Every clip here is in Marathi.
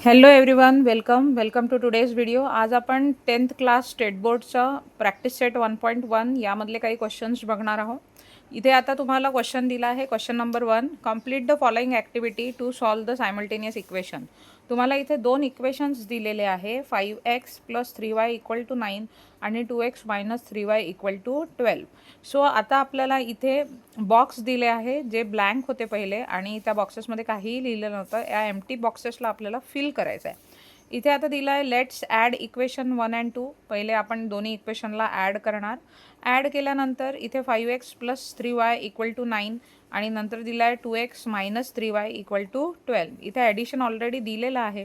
Hello everyone, welcome to today's video. आज आपण 10th क्लास स्टेट बोर्डचा प्रॅक्टिस सेट 1.1 यामधले काही क्वेश्चन्स बघणार आहोत. इथे आता तुम्हाला क्वेश्चन दिला आहे. Question number 1, complete the following activity to solve the simultaneous equation. तुम्हाला इथे दोन इक्वेशन्स दिलेले आहे, 5x + 3y = 9 आणि 2x - 3y = 12. सो आता आपल्याला इथे बॉक्स दिले आहे जे ब्लँक होते पहिले आणि त्या बॉक्सेसमध्ये काहीही लिहिलं नव्हतं. या एम्प्टी बॉक्सेसला आपल्याला फिल करायचं आहे. इथे आता दिलं आहे लेट्स ॲड इक्वेशन 1 आणि 2. पहिले आपण दोन्ही इक्वेशनला ॲड करणार. ॲड केल्यानंतर इथे 5x + 3y = 9 आणि नंतर दिलं आहे 2x - 3y = 12. इथे ॲडिशन ऑलरेडी दिलेलं आहे.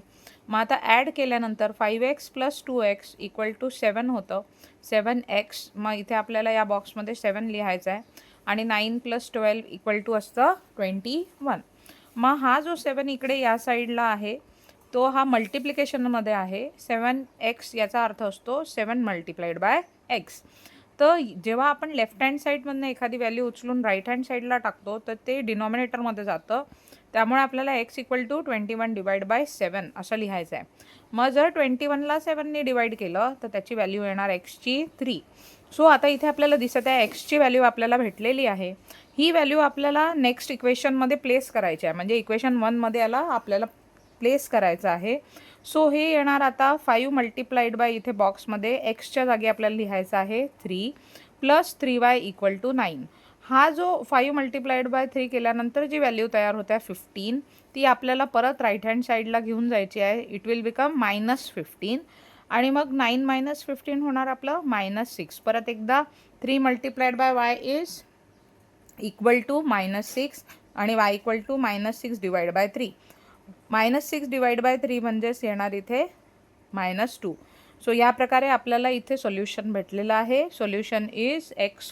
मग आता ॲड केल्यानंतर 5x + 2x = 7 होतं. 7x, मग इथे आपल्याला या बॉक्समध्ये 7 लिहायचं आहे आणि 9 + 12 = असतं 21. मग हा जो 7 इकडे या साईडला आहे तो हा मल्टिप्लिकेशनमध्ये आहे. 7x याचा अर्थ असतो 7 × x. तर जेव्हा आपण लेफ्ट हँड साईडमधनं एखादी व्हॅल्यू उचलून राईट हँड साईडला टाकतो तर ते डिनॉमिनेटरमध्ये जातं. त्यामुळे आपल्याला x = 21/7 असं लिहायचं आहे. मग जर 21ला 7ने डिवाईड केलं तर त्याची व्हॅल्यू येणार xची 3. सो आता इथे आपल्याला दिसत आहे एक्सची व्हॅल्यू आपल्याला भेटलेली आहे. ही व्हॅल्यू आपल्याला नेक्स्ट इक्वेशनमध्ये प्लेस करायची आहे, म्हणजे इक्वेशन 1मध्ये याला आपल्याला प्लेस करायचं आहे. सो हे येणार आता 5 × इथे बॉक्समध्ये एक्सच्या जागी आपल्याला लिहायचं आहे 3 + 3y = 9. हा जो 5 × 3 केल्यानंतर जी व्हॅल्यू तयार होते 15, ती आपल्याला परत राईट हँड साईडला घेऊन जायची आहे. इट विल बिकम -15 आणि मग 9 - 15 होणार आपलं -6. परत एकदा 3 × y इज इक्वल टू -6 आणि y = -6/3. -6/3 म्हणजेच येणार इथे -2. सो या प्रकारे आपल्याला इथे सोल्युशन भेटलेलं आहे. सोल्युशन इज x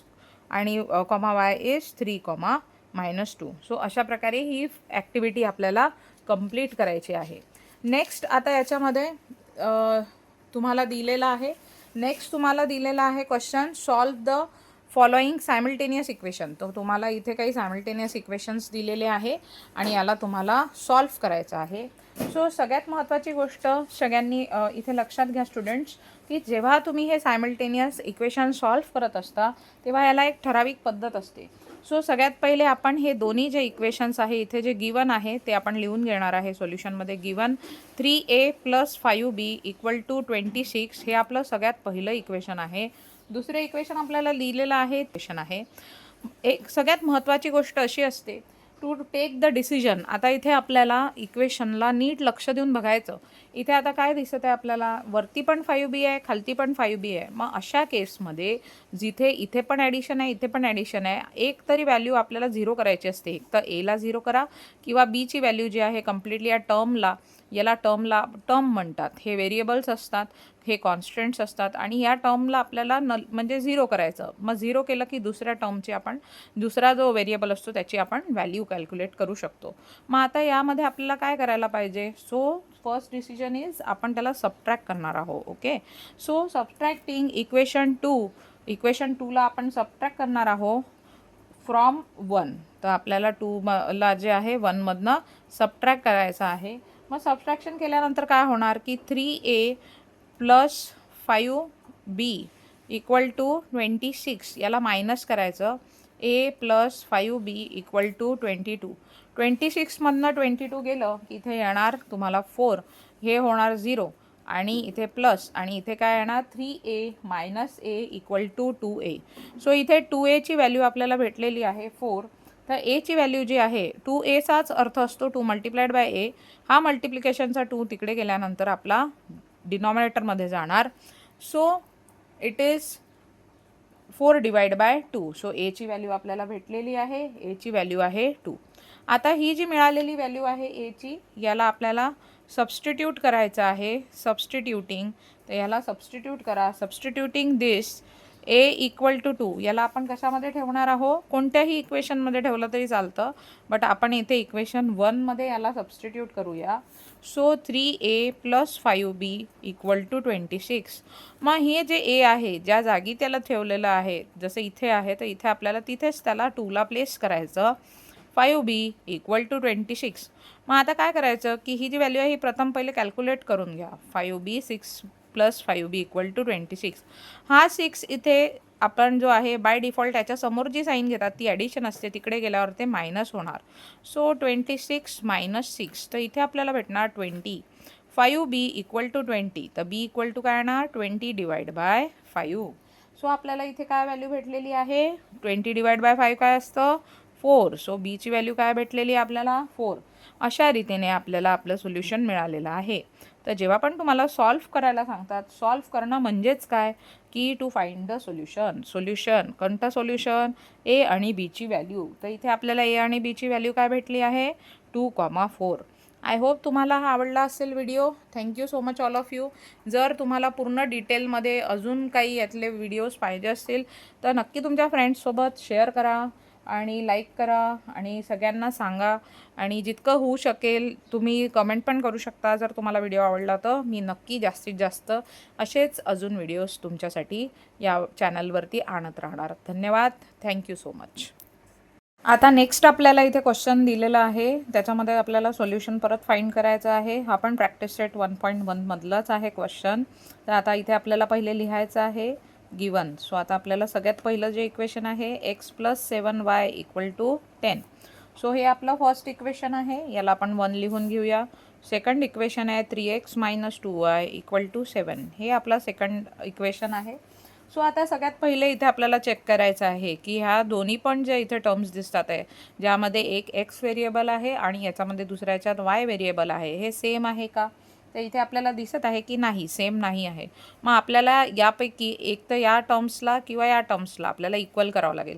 आणि y इज 3, -2. सो अशा प्रकारे ही ॲक्टिव्हिटी आपल्याला कंप्लीट करायची आहे. नेक्स्ट आता याच्यामध्ये तुम्हाला दिलेला आहे. नेक्स्ट तुम्हाला दिलेला आहे question, solve the following simultaneous equation. तर तुम्हाला इथे काही सायमल्टेनियस इक्वेशन्स दिलेले आहे आणि याला तुम्हाला सॉल्व करायचं आहे. सो सगळ्यात महत्त्वाची गोष्ट सगळ्यांनी इथे लक्षात घ्या स्टुडंट्स, की जेव्हा तुम्ही हे सायमल्टेनियस इक्वेशन सॉल्व करत असता तेव्हा याला एक ठराविक पद्धत असते. सो सगळ्यात पहिले आपण हे दोन्ही जे इक्वेशन्स आहे इथे जे गिवन आहे ते आपण लिहून घेणार आहे. सोल्युशनमध्ये गिवन 3a + 5b = 26 हे आपलं सगळ्यात पहिलं इक्वेशन आहे. दुसरं इक्वेशन आपल्याला लिहिलेलं आहे इक्वेशन आहे. एक सगळ्यात महत्त्वाची गोष्ट अशी असते टू टेक द डिसिजन. आता इथे आपल्याला इक्वेशनला नीट लक्ष देऊन बघायचं. इथे आता काय दिसत आहे आपल्याला, वरती पण 5b आहे, खालती पण 5b आहे. मग अशा केसमध्ये जिथे इथे पण ॲडिशन आहे, इथे पण ॲडिशन आहे, एक तरी व्हॅल्यू आपल्याला 0 करायची असते. एक तर एला 0 करा किंवा बीची व्हॅल्यू जी आहे कम्प्लिटली या याला टर्म म्हणतात. हे व्हेरिएबल्स असतात, हे कॉन्स्टंट्स असतात आणि या टर्मला आपल्याला म्हणजे 0 करायचं. मग 0 केलं की दुसऱ्या टर्मची आपण दुसरा जो व्हेरिएबल असतो त्याची आपण व्हॅल्यू कॅल्क्युलेट करू शकतो. मग आता यामध्ये आपल्याला काय करायला पाहिजे. सो फर्स्ट डिसिजन इज आपण त्याला सबट्रॅक्ट करणार आहोत. ओके, सो सबट्रॅक्टिंग इक्वेशन 2ला आपण सबट्रॅक्ट करणार आहोत फ्रॉम 1. तर आपल्याला 2ला जे आहे 1मधनं सबट्रॅक्ट करायचं आहे. मग सबट्रॅक्शन केल्यानंतर काय होणार की 3a + 5b = 26. याला मायनस करायचं. a + 5b = 22. 26मधनं 22 गेलं की इथे येणार तुम्हाला 4. हे होणार 0 आणि इथे प्लस आणि इथे काय येणार 3a - a = 2a. सो इथे 2aची व्हॅल्यू आपल्याला भेटलेली आहे 4. तर एची व्हॅल्यू जी आहे 2aचाच अर्थ असतो 2 × a. हा मल्टिप्लिकेशनचा 2 तिकडे गेल्यानंतर आपला डिनॉमिनेटरमध्ये जाणार. So it is 4/2. सो एची व्हॅल्यू आपल्याला भेटलेली आहे. एची व्हॅल्यू आहे 2. आता ही जी मिळालेली व्हॅल्यू आहे एची, याला आपल्याला सबस्टिट्यूट करायचं आहे. सबस्टिट्यूटिंग, तर याला सबस्टिट्यूट करा. सबस्टिट्यूटिंग दिस a = 2 याला आपण कशामध्ये ठेवणार आहोत, कोणत्याही इक्वेशनमध्ये ठेवलं तरी चालतं, बट आपण इथे इक्वेशन 1मध्ये याला सबस्टिट्यूट करूया. So 3a + 5b = 26. मग हे जे a आहे ज्या जागी त्याला ठेवलेलं आहे, जसं इथे आहे तर इथे आपल्याला तिथेच त्याला 2ला प्लेस करायचं. 5b equal to 26. मग आता काय करायचं की ही जी व्हॅल्यू आहे ही प्रथम पहिले कॅल्क्युलेट करून घ्या. 5b 6 plus 5b equal to 26. हा 6 इथे आपण जो आहे बाय डिफॉल्ट त्याच्यासमोर जी साईन घेतात ती ॲडिशन असते, तिकडे गेल्यावर ते मायनस होणार. सो 26 मायनस 6, तर इथे आपल्याला भेटणार 20. 5b इक्वल टू 20, तर b इक्वल टू काय येणार 20 डिवाइड बाय 5. सो आपल्याला इथे काय व्हॅल्यू भेटलेली आहे 20 डिवाइड बाय 5 काय असतं 4. सो बीची व्हॅल्यू काय भेटलेली आपल्याला 4. अशा रीतीने आपल्याला आपलं सोल्युशन मिळालेलं आहे. तर जेव्हा पण तुम्हाला सॉल्व्ह करायला सांगतात, सॉल्व्ह करणं म्हणजेच काय की टू फाइंड द सोल्युशन कोणतं सोल्युशन ए आणि बीची व्हॅल्यू. तर इथे आपल्याला ए आणि बीची व्हॅल्यू काय भेटली आहे 2,4. आय होप तुम्हाला हा आवडला असेल video. Thank you so much all of you. जर तुम्हाला पूर्ण डिटेलमध्ये अजून काही यातले व्हिडिओज पाहिजे असतील तर नक्की तुमच्या फ्रेंड्ससोबत शेअर करा आणि लाईक करा आणि सगळ्यांना सांगा. आणि जितकं होऊ शकेल तुम्ही कमेंट पण करू शकता. जर तुम्हाला व्हिडिओ आवडला तर मी नक्की जास्तीत जास्त असेच अजून व्हिडिओज तुमच्यासाठी या चॅनलवरती आणत राहणार. धन्यवाद. Thank you so much. आता नेक्स्ट आपल्याला इथे क्वेश्चन दिलेला आहे, त्याच्यामध्ये आपल्याला सोल्युशन परत फाइंड करायचं आहे. हा पण प्रॅक्टिस सेट 1.1 मधलाच आहे क्वेश्चन. तर आता इथे आपल्याला पहिले लिहायचं आहे गिवन. सो आता आपल्याला सगळ्यात पहिलं जे इक्वेशन आहे x plus 7y equal to 10. So हे आपलं फर्स्ट इक्वेशन आहे, याला आपण 1 लिहून घेऊया. सेकंड इक्वेशन आहे 3x minus 2y equal to 7. हे आपला सेकंड इक्वेशन आहे. सो आता सगळ्यात पहिले इथे आपल्याला चेक करायचं आहे की ह्या दोन्ही पण जे इथे टर्म्स दिसतात आहे, ज्यामध्ये एक एक्स व्हेरिएबल आहे आणि याच्यामध्ये दुसऱ्याच्यात वाय व्हेरिएबल आहे, हे सेम आहे का. तर इथे आपल्याला दिसत आहे की नाही, सेम नाही आहे. मग आपल्याला यापैकी एक तर या टर्म्सला किंवा या टर्म्सला आपल्याला इक्वल करावं लागेल.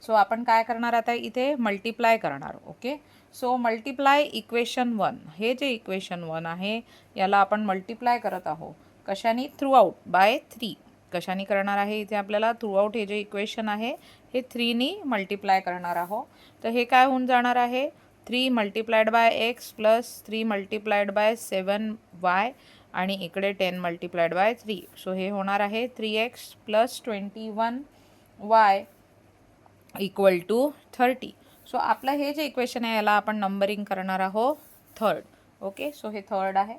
सो आपण काय करणार आता इथे मल्टिप्लाय करणार. Okay, so multiply equation 1. हे जे इक्वेशन 1 आहे याला आपण मल्टिप्लाय करत आहोत कशाने, थ्रूआउट बाय 3. कशाने करणार आहे इथे आपल्याला थ्रूआउट हे जे इक्वेशन आहे हे 3नी मल्टिप्लाय करणार आहोत. तर हे काय होऊन जाणार आहे 3 multiplied by x plus 3 multiplied by 7y आणि इकडे 10 मल्टिप्लाइड बाय 3. सो हे होणार आहे 3x plus 21y equal to 30. So आपलं हे जे इक्वेशन आहे याला आपण नंबरिंग करणार आहोत थर्ड. ओके, सो हे थर्ड आहे.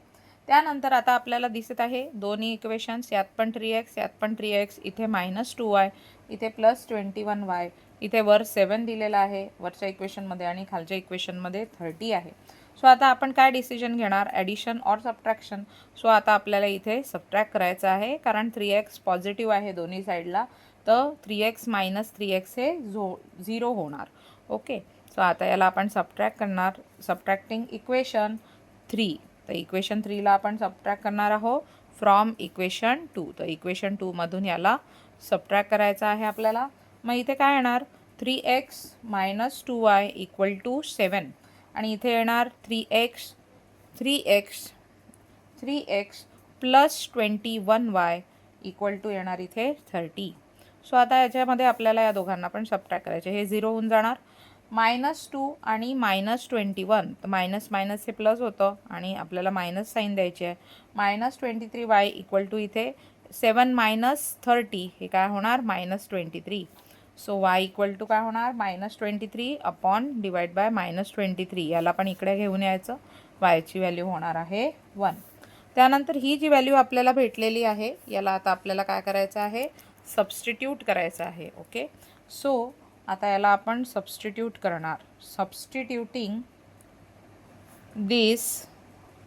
त्यानंतर आता आपल्याला दिसत आहे दोन्ही इक्वेशन्स, यात पण 3x यात पण 3x, इथे मायनस 2y इथे प्लस 21y, इथे वर 7 दिलेला आहे वरच्या इक्वेशनमध्ये आणि खालच्या इक्वेशनमध्ये 30 आहे. सो आता आपण काय डिसिजन घेणार, ॲडिशन ऑर सबट्रॅक्शन. सो आता आपल्याला इथे सबट्रॅक्ट करायचं आहे कारण 3x पॉझिटिव्ह आहे दोन्ही साईडला, तर 3x मायनस 3x हे 0 होणार. ओके, सो आता याला आपण सबट्रॅक्ट करणार. Subtracting equation 3. तर इक्वेशन 3ला आपण सबट्रॅक्ट करणार आहोत फ्रॉम इक्वेशन 2. तर इक्वेशन 2मधून याला सबट्रॅक्ट करायचं आहे आपल्याला. मग इथे काय येणार 3x minus 2y equal to 7 आणि इथे येणार 3x plus 21y equal to येणार इथे 30. सो आता याच्यामध्ये आपल्याला या दोघांना पण सबट्रॅक्ट करायचे. हे 0 होऊन जाणार. -2 आणि -21, तर मायनस मायनस हे प्लस होतं आणि आपल्याला मायनस साईन द्यायची आहे. -23y इक्वल टू इथे 7 मायनस 30 हे काय होणार -23. सो y इक्वल टू काय होणार -23 अपॉन डिवाइड बाय -23. याला पण इकडे घेऊन यायचं. yची व्हॅल्यू होणार आहे 1. त्यानंतर ही जी व्हॅल्यू आपल्याला भेटलेली आहे याला आता आपल्याला काय करायचं आहे सबस्टिट्यूट करायचं आहे. ओके, सो आता याला आपण सबस्टिट्यूट करणार. Substituting this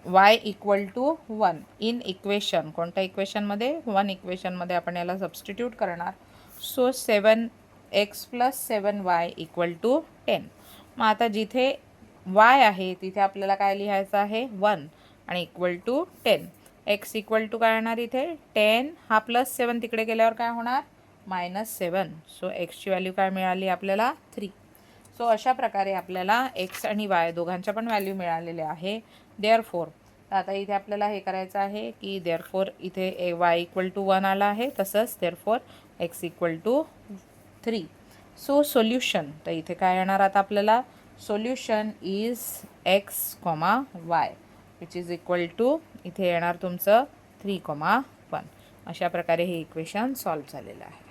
y equal to 1 in equation, कोणत्या इक्वेशनमध्ये 1 इक्वेशनमध्ये आपण याला सबस्टिट्यूट करणार. So 7x plus 7y equal to 10. मग आता जिथे y आहे तिथे आपल्याला काय लिहायचं आहे 1 आणि equal to 10. x equal to काय येणार इथे 10, हा प्लस 7 तिकडे गेल्यावर काय होणार -7. सो एक्सची व्हॅल्यू काय मिळाली आपल्याला 3. सो अशा प्रकारे आपल्याला एक्स आणि वाय दोघांच्या पण व्हॅल्यू मिळालेल्या आहे. देअरफोर आता इथे आपल्याला हे करायचं आहे की देअरफोर इथे वाय इक्वल टू 1 आला आहे, तसंच therefore X equal to 3. So solution, तर इथे काय येणार आता आपल्याला solution is x, y which is equal to इथे येणार तुमचं 3, 1. अशा प्रकारे हे इक्वेशन सॉल्व्ह झालेलं आहे.